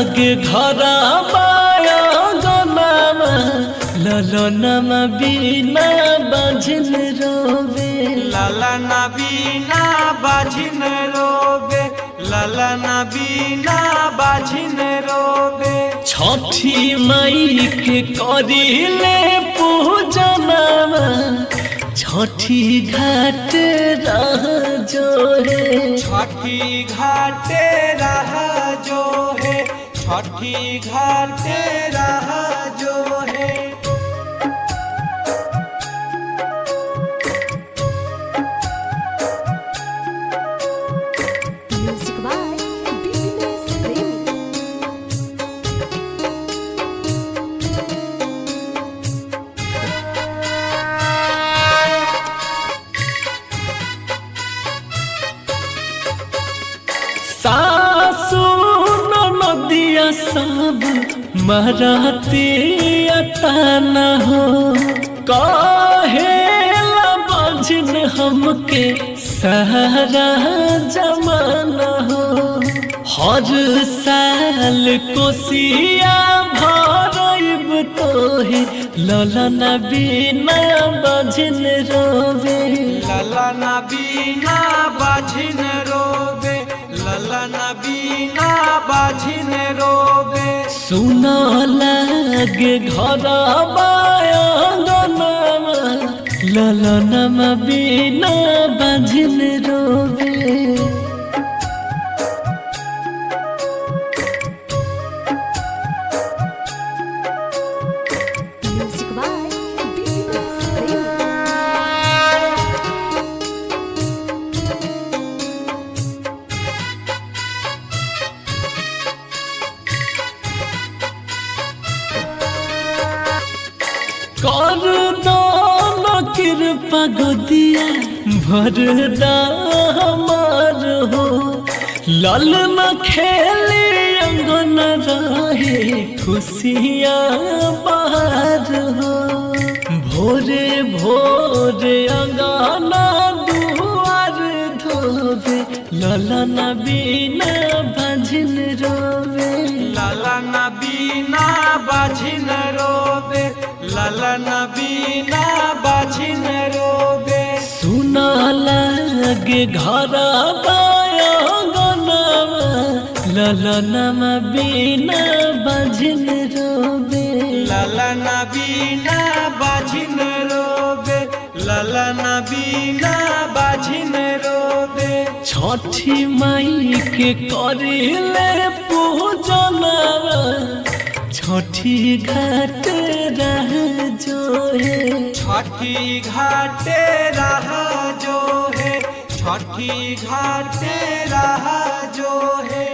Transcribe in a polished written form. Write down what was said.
लागे घरा बाया गनामा ललनमा बिना बाझिन रोवे ललना बिना बाझिन रोवे ललना बिना बाझिन रोवे। छठी माई के करिले पूजनमा छठी घाट रह जो है छठी घाटे रहा जो है छठी घाटे रहा जो है। सासु नदिया सब मराती अताना हो कहेला बाझिन हमके सहारा जमाना हो। हर साल कोसिया भरब तोहे ललना बिना बाझिन रोवे ललना बिना बाझिन रोवे ललना बिना बाझिन रोवे। सुना लागे घरा बाया गनामा ललनमा बिना बाझिन रोवे। कर दान कृपा गोदिया भरदा हमार हो ललना खेले अंगन रहे खुशियाँ बाहर हो। भोरे भोरे अंगना दुआर धोवे ललना बिना बाझिन रोवे ललना बिना बाझिन रोवे ललना बिना बाझिन रोवे। सुना लागे घरा बाया गनामा ललनमा बिना बाझिन रोवे ललना बिना बाझिन रोवे ललना बिना बाझिन रोवे। छठी माई के करिले पूजना छठी घाट रह जो है छठी घाटे रहा जो है छठी घाटे रहा जो है।